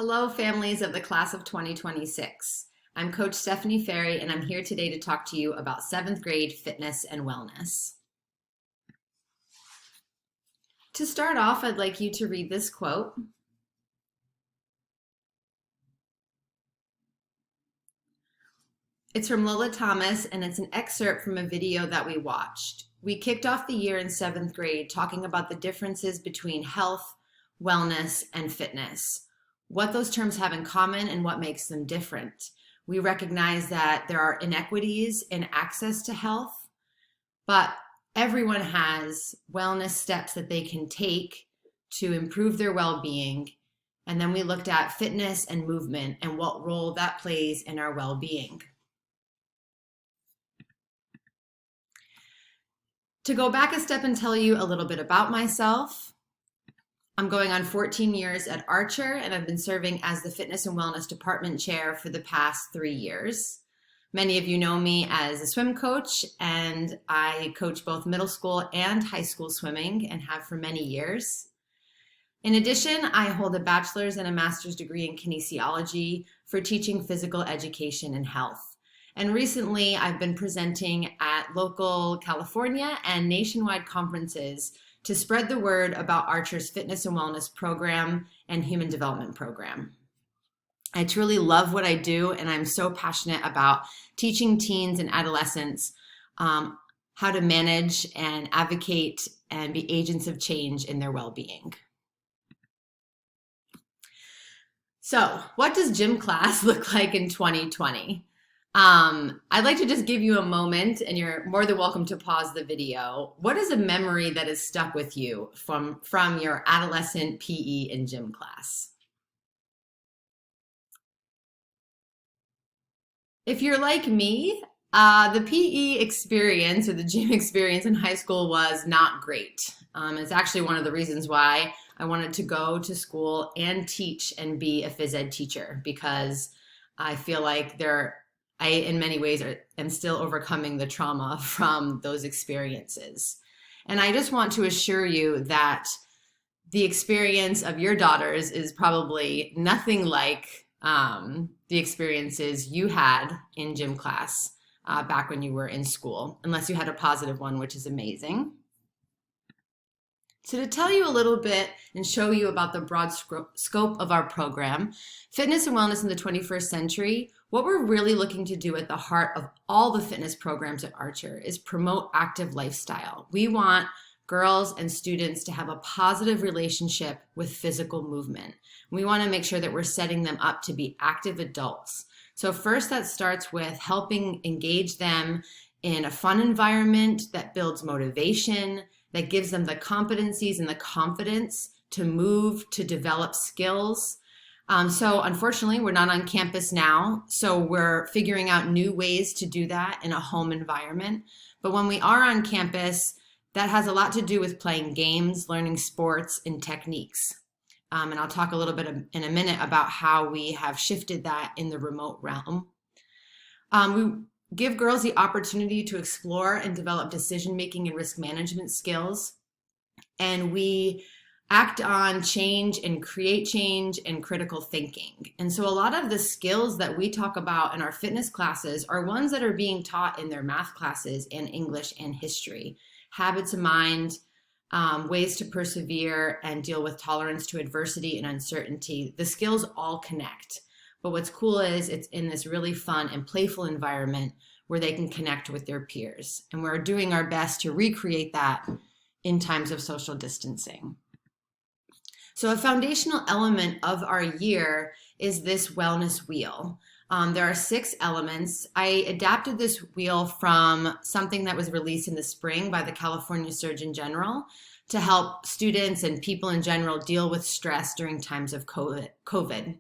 Hello, families of the class of 2026. I'm Coach Stephanie Ferry, and I'm here today to talk to you about 7th grade fitness and wellness. To start off, I'd like you to read this quote. It's from Lola Thomas, and it's an excerpt from a video that we watched. We kicked off the year in 7th grade talking about the differences between health, wellness, and fitness, what those terms have in common and what makes them different. We recognize that there are inequities in access to health, but everyone has wellness steps that they can take to improve their well-being. And then we looked at fitness and movement and what role that plays in our well-being. To go back a step and tell you a little bit about myself, I'm going on 14 years at Archer, and I've been serving as the Fitness and Wellness Department Chair for the past 3 years. Many of you know me as a swim coach, and I coach both middle school and high school swimming and have for many years. In addition, I hold a bachelor's and a master's degree in kinesiology for teaching physical education and health. And recently, I've been presenting at local California and nationwide conferences to spread the word about Archer's fitness and wellness program and human development program. I truly love what I do, and I'm so passionate about teaching teens and adolescents how to manage and advocate and be agents of change in their well-being. So, what does gym class look like in 2020? I'd like to just give you a moment, and you're more than welcome to pause the video. What is a memory that has stuck with you from your adolescent PE and gym class? If you're like me, the PE experience or the gym experience in high school was not great. It's actually one of the reasons why I wanted to go to school and teach and be a phys ed teacher, because I feel like I, in many ways, am still overcoming the trauma from those experiences. And I just want to assure you that the experience of your daughters is probably nothing like the experiences you had in gym class back when you were in school, unless you had a positive one, which is amazing. So to tell you a little bit and show you about the broad scope of our program, Fitness and Wellness in the 21st Century, what we're really looking to do at the heart of all the fitness programs at Archer is promote active lifestyle. We want girls and students to have a positive relationship with physical movement. We want to make sure that we're setting them up to be active adults. So first, that starts with helping engage them in a fun environment that builds motivation, that gives them the competencies and the confidence to move, to develop skills. So unfortunately, we're not on campus now, so we're figuring out new ways to do that in a home environment. But when we are on campus, that has a lot to do with playing games, learning sports, and techniques. And I'll talk a little bit in a minute about how we have shifted that in the remote realm. We give girls the opportunity to explore and develop decision-making and risk management skills. And we act on change and create change and critical thinking. And so a lot of the skills that we talk about in our fitness classes are ones that are being taught in their math classes in English and history. Habits of mind, ways to persevere and deal with tolerance to adversity and uncertainty. The skills all connect. But what's cool is it's in this really fun and playful environment where they can connect with their peers. And we're doing our best to recreate that in times of social distancing. So a foundational element of our year is this wellness wheel. There are 6 elements. I adapted this wheel from something that was released in the spring by the California Surgeon General to help students and people in general deal with stress during times of COVID.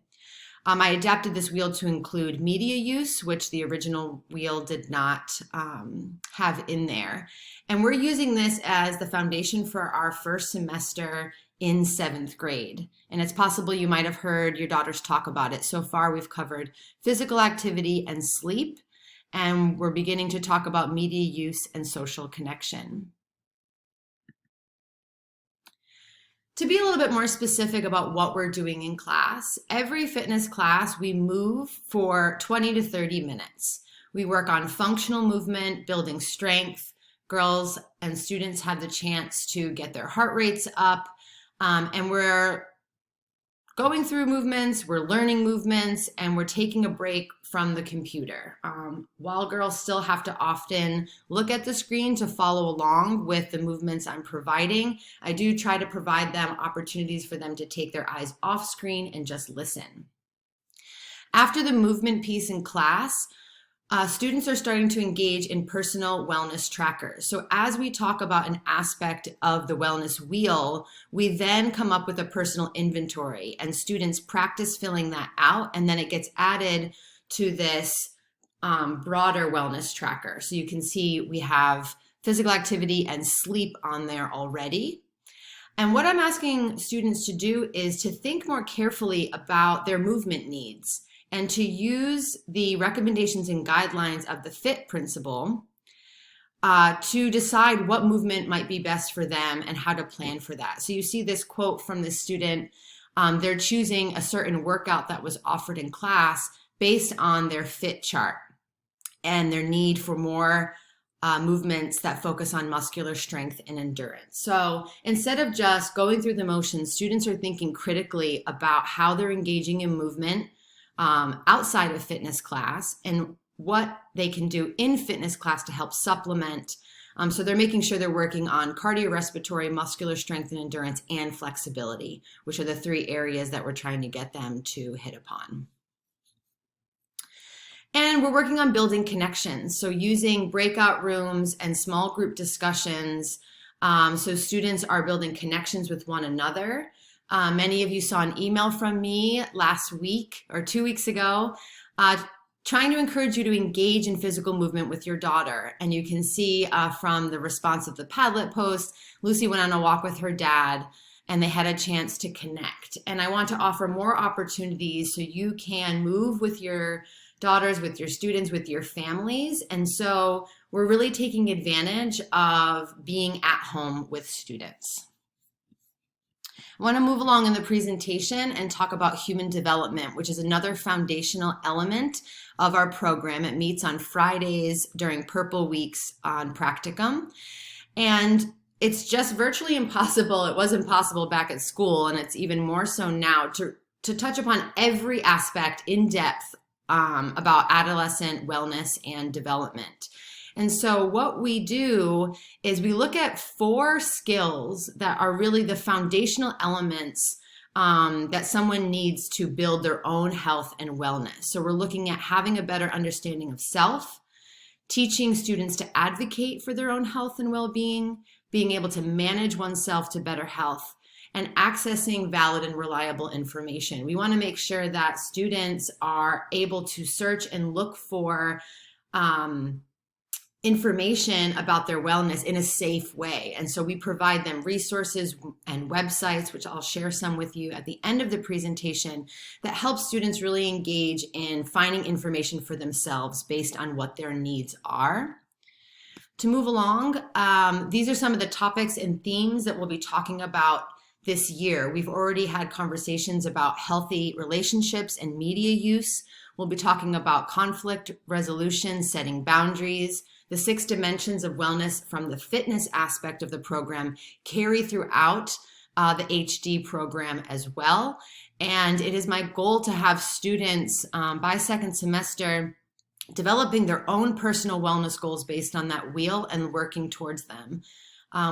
I adapted this wheel to include media use, which the original wheel did not have in there. And we're using this as the foundation for our first semester in 7th grade. And it's possible you might have heard your daughters talk about it. So far, we've covered physical activity and sleep, and we're beginning to talk about media use and social connection. To be a little bit more specific about what we're doing in class, every fitness class we move for 20 to 30 minutes. We work on functional movement, building strength. Girls and students have the chance to get their heart rates up, and we're going through movements, we're learning movements, and we're taking a break from the computer. While girls still have to often look at the screen to follow along with the movements I'm providing, I do try to provide them opportunities for them to take their eyes off screen and just listen. After the movement piece in class, students are starting to engage in personal wellness trackers. So as we talk about an aspect of the wellness wheel, we then come up with a personal inventory, and students practice filling that out, and then it gets added to this broader wellness tracker. So you can see we have physical activity and sleep on there already. And what I'm asking students to do is to think more carefully about their movement needs, and to use the recommendations and guidelines of the FIT principle to decide what movement might be best for them and how to plan for that. So you see this quote from the student. They're choosing a certain workout that was offered in class based on their FIT chart and their need for more movements that focus on muscular strength and endurance. So instead of just going through the motions, students are thinking critically about how they're engaging in movement outside of fitness class and what they can do in fitness class to help supplement. So they're making sure they're working on cardiorespiratory, muscular strength and endurance, and flexibility, which are the three areas that we're trying to get them to hit upon. And we're working on building connections. So using breakout rooms and small group discussions. So students are building connections with one another. Many of you saw an email from me last week or 2 weeks ago, trying to encourage you to engage in physical movement with your daughter. And you can see from the response of the Padlet post, Lucy went on a walk with her dad and they had a chance to connect. And I want to offer more opportunities so you can move with your daughters, with your students, with your families. And so we're really taking advantage of being at home with students. I want to move along in the presentation and talk about human development, which is another foundational element of our program. It meets on Fridays during Purple Weeks on practicum. And it's just virtually impossible. It was impossible back at school, and it's even more so now to touch upon every aspect in depth about adolescent wellness and development. And so what we do is we look at 4 skills that are really the foundational elements that someone needs to build their own health and wellness. So we're looking at having a better understanding of self, teaching students to advocate for their own health and well-being, being able to manage oneself to better health, and accessing valid and reliable information. We want to make sure that students are able to search and look for information about their wellness in a safe way. And so we provide them resources and websites, which I'll share some with you at the end of the presentation, that help students really engage in finding information for themselves based on what their needs are. To move along, these are some of the topics and themes that we'll be talking about this year. We've already had conversations about healthy relationships and media use. We'll be talking about conflict resolution, setting boundaries. The 6 dimensions of wellness from the fitness aspect of the program carry throughout the HD program as well. And it is my goal to have students by second semester developing their own personal wellness goals based on that wheel and working towards them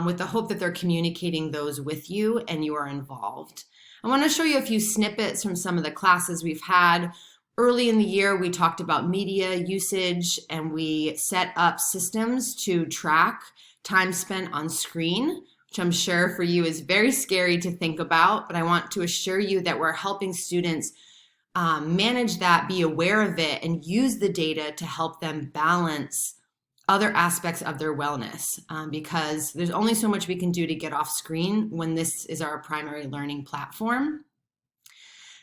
with the hope that they're communicating those with you and you are involved. I want to show you a few snippets from some of the classes we've had. Early in the year, we talked about media usage and we set up systems to track time spent on screen, which I'm sure for you is very scary to think about, but I want to assure you that we're helping students manage that, be aware of it, and use the data to help them balance other aspects of their wellness because there's only so much we can do to get off screen when this is our primary learning platform.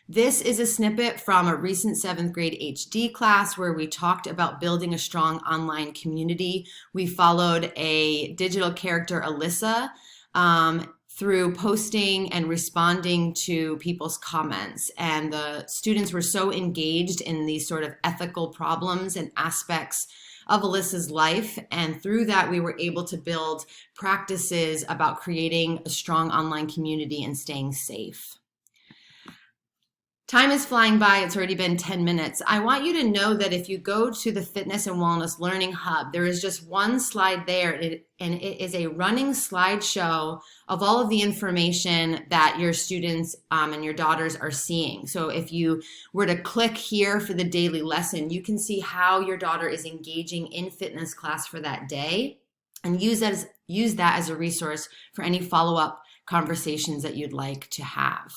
This is a snippet from a recent 7th grade HD class where we talked about building a strong online community. We followed a digital character, Alyssa, through posting and responding to people's comments. And the students were so engaged in these sort of ethical problems and aspects of Alyssa's life. And through that, we were able to build practices about creating a strong online community and staying safe. Time is flying by. It's already been 10 minutes. I want you to know that if you go to the Fitness and Wellness Learning Hub, there is just one slide there, and it is a running slideshow of all of the information that your students and your daughters are seeing. So if you were to click here for the daily lesson, you can see how your daughter is engaging in fitness class for that day, and use that as a resource for any follow-up conversations that you'd like to have.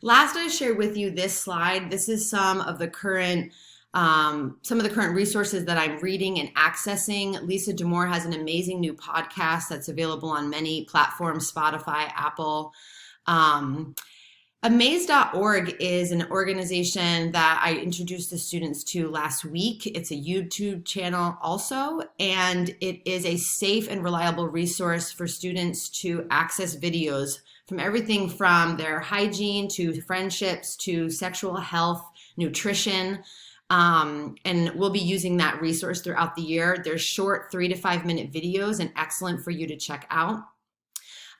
Last, I shared with you this slide. This is some of the current resources that I'm reading and accessing. Lisa D'Amour has an amazing new podcast that's available on many platforms, Spotify, Apple. Amaze.org is an organization that I introduced the students to last week. It's a YouTube channel also, and it is a safe and reliable resource for students to access videos from everything from their hygiene to friendships to sexual health, nutrition, and we'll be using that resource throughout the year. They're short 3 to 5 minute videos and excellent for you to check out.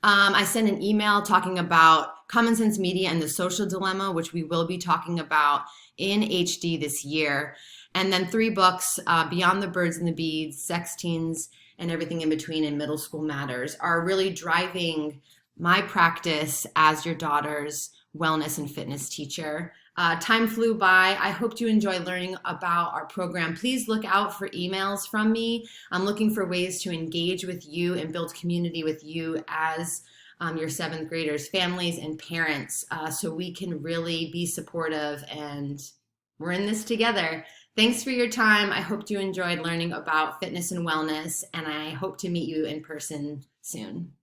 I sent an email talking about Common Sense Media and the Social Dilemma, which we will be talking about in HD this year. And then 3 books, Beyond the Birds and the Bees, Sex Teens, and Everything in Between, and Middle School Matters, are really driving my practice as your daughter's wellness and fitness teacher. Time flew by. I hope you enjoy learning about our program. Please look out for emails from me. I'm looking for ways to engage with you and build community with you as your 7th graders, families, and parents, so we can really be supportive, and we're in this together. Thanks for your time. I hope you enjoyed learning about fitness and wellness, and I hope to meet you in person soon.